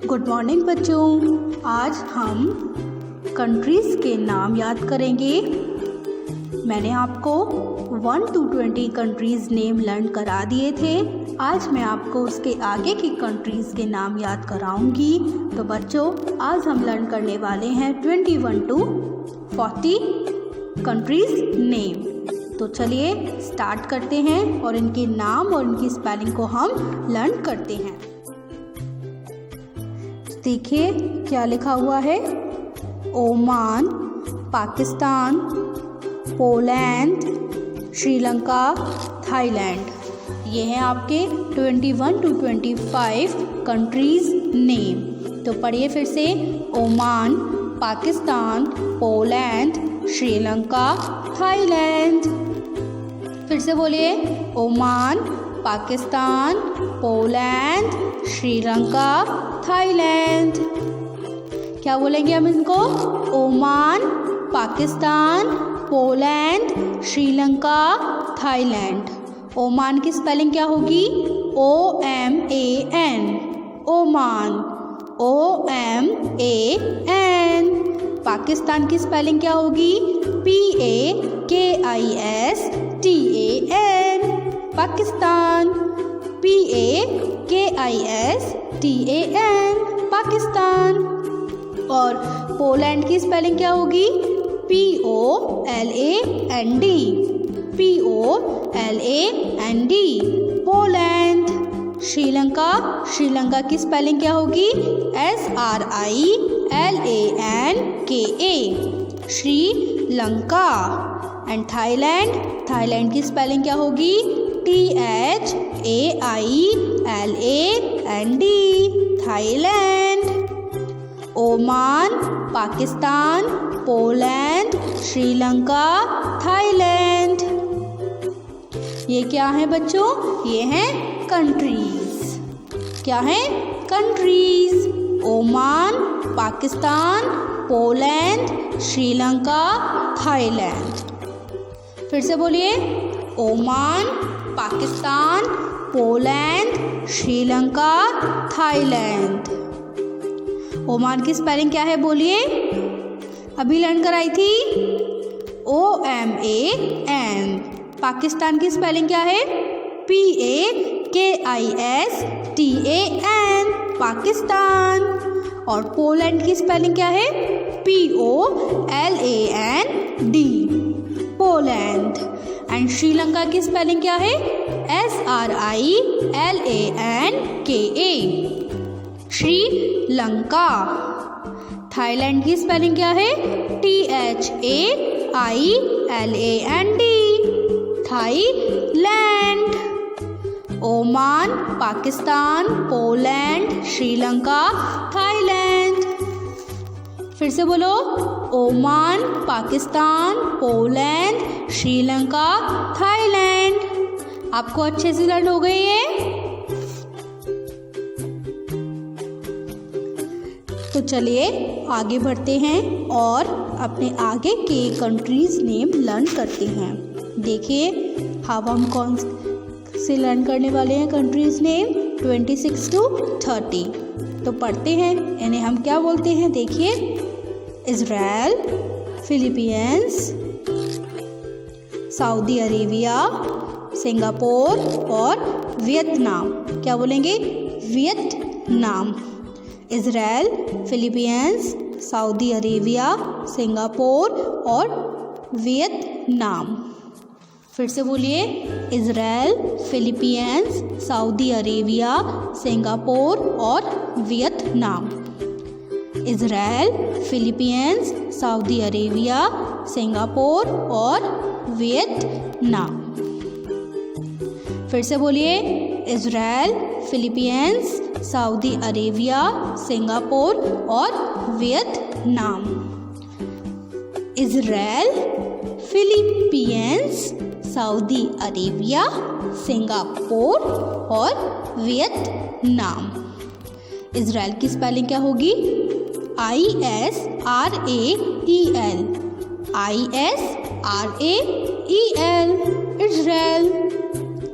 Good morning बच्चों। आज हम कंट्रीज़ के नाम याद करेंगे। मैंने आपको 1 to 20 कंट्रीज़ नेम लर्न करा दिए थे। आज मैं आपको उसके आगे की कंट्रीज़ के नाम याद कराऊंगी। तो बच्चों, आज हम लर्न करने वाले हैं 21 to 40 कंट्रीज़ नेम। तो चलिए स्टार्ट करते हैं और इनके नाम और इनकी स्पेलिंग को हम लर्न करते हैं। देखिए क्या लिखा हुआ है। Oman, Pakistan, Poland, Sri Lanka, Thailand. ये हैं आपके 21 to 25 कंट्रीज़ नेम। तो पढ़िए फिर से। Oman, Pakistan, Poland, Sri Lanka, Thailand. फिर से बोलिए। Oman, Pakistan, Poland, Sri Lanka, Thailand. क्या बोलेंगे हम इनको? Oman, Pakistan, Poland, Sri Lanka, Thailand. Oman की स्पेलिंग क्या होगी? OMAN, Oman, OMAN। पाकिस्तान की स्पेलिंग क्या होगी? PAKISTAN, Pakistan, PAKISTAN, Pakistan. और पोलैंड की स्पेलिंग क्या होगी? POLAND, POLAND, Poland. श्रीलंका की स्पेलिंग क्या होगी? SRILANKA, श्रीलंका। एंड थाईलैंड की स्पेलिंग क्या होगी? THAILAND, Thailand. Oman, Pakistan, Poland, Sri Lanka, Thailand. ये क्या है बच्चों? ये हैं कंट्रीज। क्या है? Countries. Oman, Pakistan, Poland, Sri Lanka, Thailand. फिर से बोलिए। Oman, Pakistan, Poland, Sri Lanka, Thailand. Oman की स्पेलिंग क्या है? बोलिए। अभी लर्न कराई थी। OMAN। पाकिस्तान की स्पेलिंग क्या है? PAKISTAN, पाकिस्तान। और पोलैंड की स्पेलिंग क्या है? POLAND, Poland. एंड श्रीलंका की स्पेलिंग क्या है? SRILANKA, श्रीलंका। थाईलैंड की स्पेलिंग क्या है? THAILAND, Thailand. Oman, Pakistan, Poland, Sri Lanka, Thailand. फिर से बोलो। Oman, Pakistan, Poland, Sri Lanka, Thailand. आपको अच्छे से लर्न हो गई है? तो चलिए आगे बढ़ते हैं और अपने आगे के कंट्रीज़ नेम लर्न करते हैं। देखिए अब हम कौन से लर्न करने वाले हैं कंट्रीज़ नेम 26 to 30। तो पढ़ते हैं इन्हें हम क्या बोलते हैं। देखिए। Israel, Philippines, Saudi Arabia, Singapore और वियतनाम। क्या बोलेंगे? Vietnam. Israel, Philippines, Saudi Arabia, Singapore और वियतनाम। फिर से बोलिए। Israel, Philippines, Saudi Arabia, Singapore और Vietnam. Israel, Philippines, Saudi Arabia, Singapore और वियतनाम। फिर से बोलिए। Israel, Philippines, Saudi Arabia, Singapore और Vietnam. Israel, Philippines, Saudi Arabia, Singapore और वियतनाम। इज़राइल की स्पेलिंग क्या होगी? ISRAEL, ISRAEL, Israel,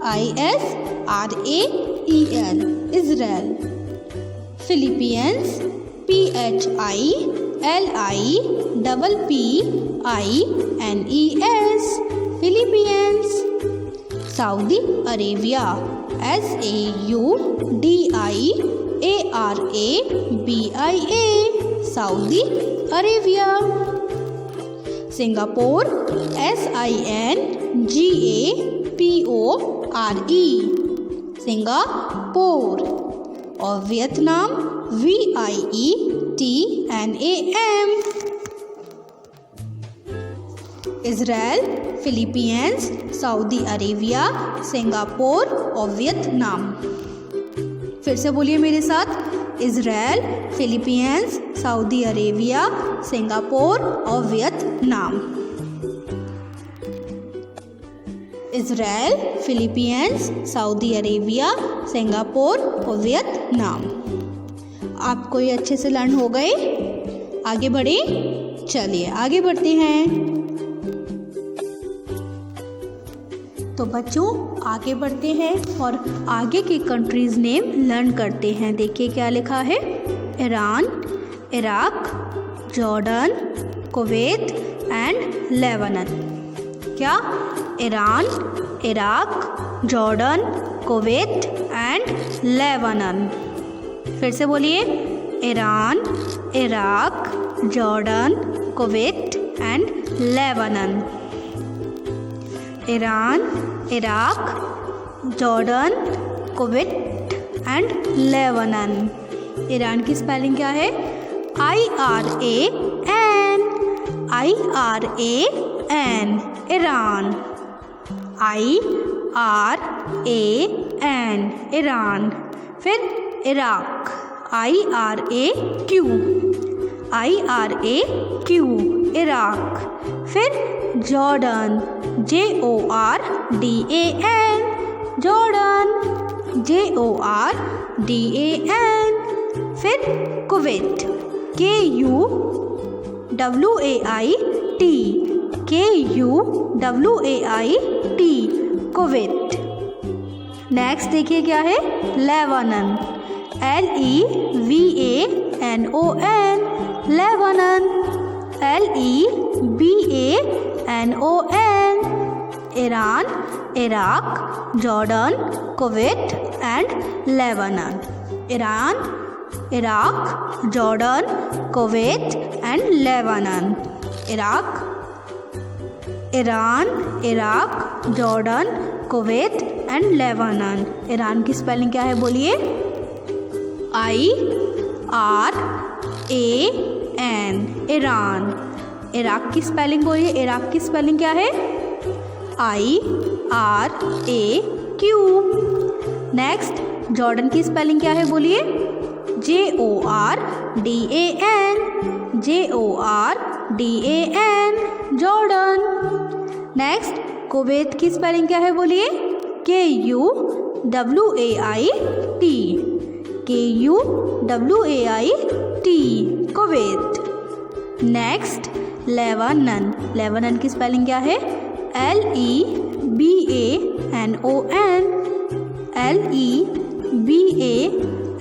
ISRAEL, Israel. Philippines, PHILIPPINES, Philippines. Saudi Arabia, SAUDIARABIA, Saudi Arabia. Singapore, SINGAPORE, Singapore. और Vietnam, VIETNAM। Israel, Philippines, Saudi Arabia, Singapore और Vietnam. फिर से बोलिए मेरे साथ, Israel, Philippines, Saudi Arabia, Singapore और Vietnam. Israel, Philippines, Saudi Arabia, Singapore और Vietnam. आपको ये अच्छे से लर्न हो गए? आगे बढ़े? चलिए आगे बढ़ते हैं। तो बच्चों आगे बढ़ते हैं और आगे के कंट्रीज नेम लर्न करते हैं। देखिए क्या लिखा है। Iran, Iraq, Jordan, Kuwait and Lebanon. क्या? Iran, Iraq, Jordan, Kuwait and Lebanon. फिर से बोलिए, Iran, Iraq, Jordan, Kuwait and Lebanon. Iran, Iraq, Jordan, Kuwait and Lebanon. Iran की स्पेलिंग क्या है? IRAN, IRAN, Iran. IRAN, Iran. फिर Iraq, IRAQ, IRAQ, Iraq. फिर Jordan, JORDAN, Jordan, JORDAN। फिर Kuwait, KUWAIT, KUWAIT, Kuwait. Next देखिए क्या है। Lebanon, LEBANON, Lebanon, LEBANON। Iran, Iraq, Jordan, Kuwait and Lebanon. Iran, Iraq, Jordan, Kuwait and Lebanon. Iraq, Iran, Iraq, Jordan, Kuwait and Lebanon. Iran की spelling क्या है? बोलिए। IRAN, Iran. Iraq की spelling बोलिए। Iraq की स्पेलिंग क्या है? IRAQ। Next, Jordan की स्पेलिंग क्या है? बोलिए। JORDAN, JORDAN, Jordan. Next, Kuwait की स्पेलिंग क्या है? बोलिए। KUWAIT, KUWAIT, Kuwait. Next, Lebanon. Lebanon की स्पेलिंग क्या है? LEBANON,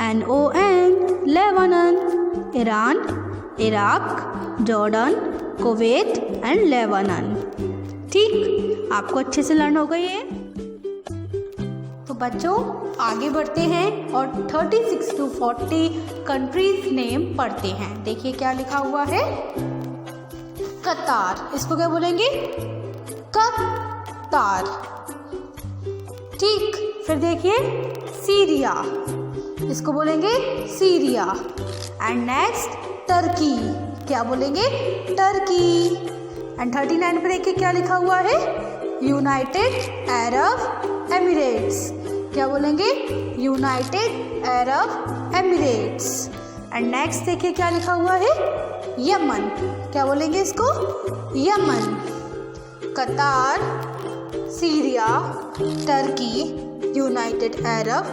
LEBANON, Lebanon. Iran, Iraq, Jordan, Kuwait and Lebanon. ठीक, आपको अच्छे से लर्न हो गई है। तो बच्चों आगे बढ़ते हैं और 36 to 40 कंट्रीज नेम पढ़ते हैं। देखिए क्या लिखा हुआ है। कतार, इसको क्या बोलेंगे? कतार। ठीक, फिर देखिए सीरिया, इसको बोलेंगे सीरिया। एंड नेक्स्ट टर्की, क्या बोलेंगे? टर्की। एंड 39 पे देखिए क्या लिखा हुआ है। यूनाइटेड अरब एमिरेट्स, क्या बोलेंगे? United Arab Emirates. And next देखिए क्या लिखा हुआ है। यमन, क्या बोलेंगे इसको? यमन। कतार, Syria, Turkey, United Arab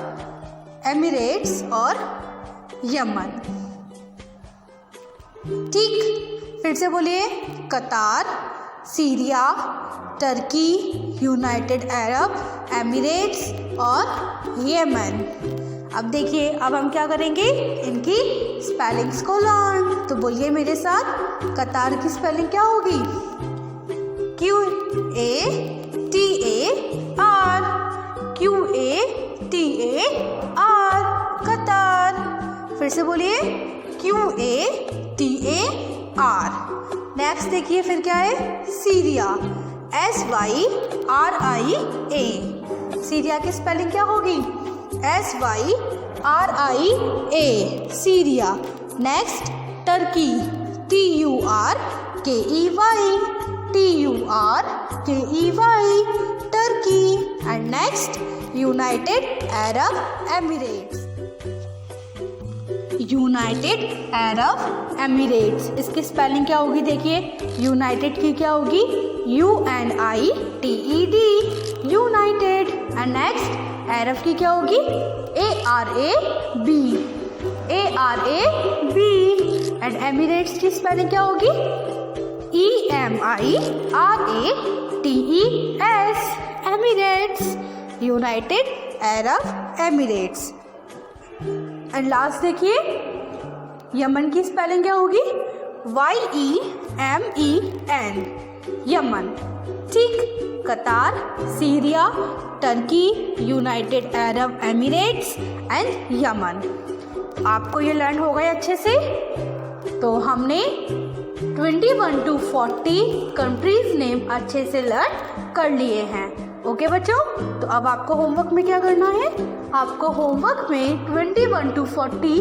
Emirates और यमन। ठीक, फिर से बोलिए। कतार, Syria, Turkey, United Arab Emirates और यमन। अब देखिए, अब हम क्या करेंगे, इनकी स्पेलिंग्स को लर्न। तो बोलिए मेरे साथ, कतार की स्पेलिंग क्या होगी? QATAR, QATAR, कतार। फिर से बोलिए, QATAR। नेक्स्ट देखिए फिर क्या है, सीरिया, SYRIA। सीरिया की स्पेलिंग क्या होगी? SYRIA, Syria. Next Turkey, TURKEY, Turkey. And next United Arab Emirates, United Arab Emirates. इसकी स्पेलिंग क्या होगी? देखिए, यूनाइटेड की क्या होगी? UNITED, United. एंड नेक्स्ट अरब की क्या होगी? ARAB। एंड एमिरेट्स की स्पेलिंग क्या होगी? EMIRATES, Emirates, United Arab Emirates. And last देखिए, यमन की स्पेलिंग क्या होगी? YEMEN, Yemen. ठीक, कतार, Syria, Turkey, United Arab Emirates and Yemen. आपको ये लर्न हो गए अच्छे से? तो हमने 21 to 40 कंट्रीज नेम अच्छे से लर्न कर लिए हैं। ओके बच्चों, तो अब आपको होमवर्क में क्या करना है? आपको होमवर्क में 21 to 40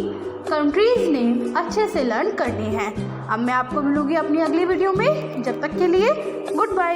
कंट्रीज नेम अच्छे से लर्न करने हैं। अब मैं आपको मिलूंगी अपनी अगली वीडियो में। जब तक के लिए गुड बाय।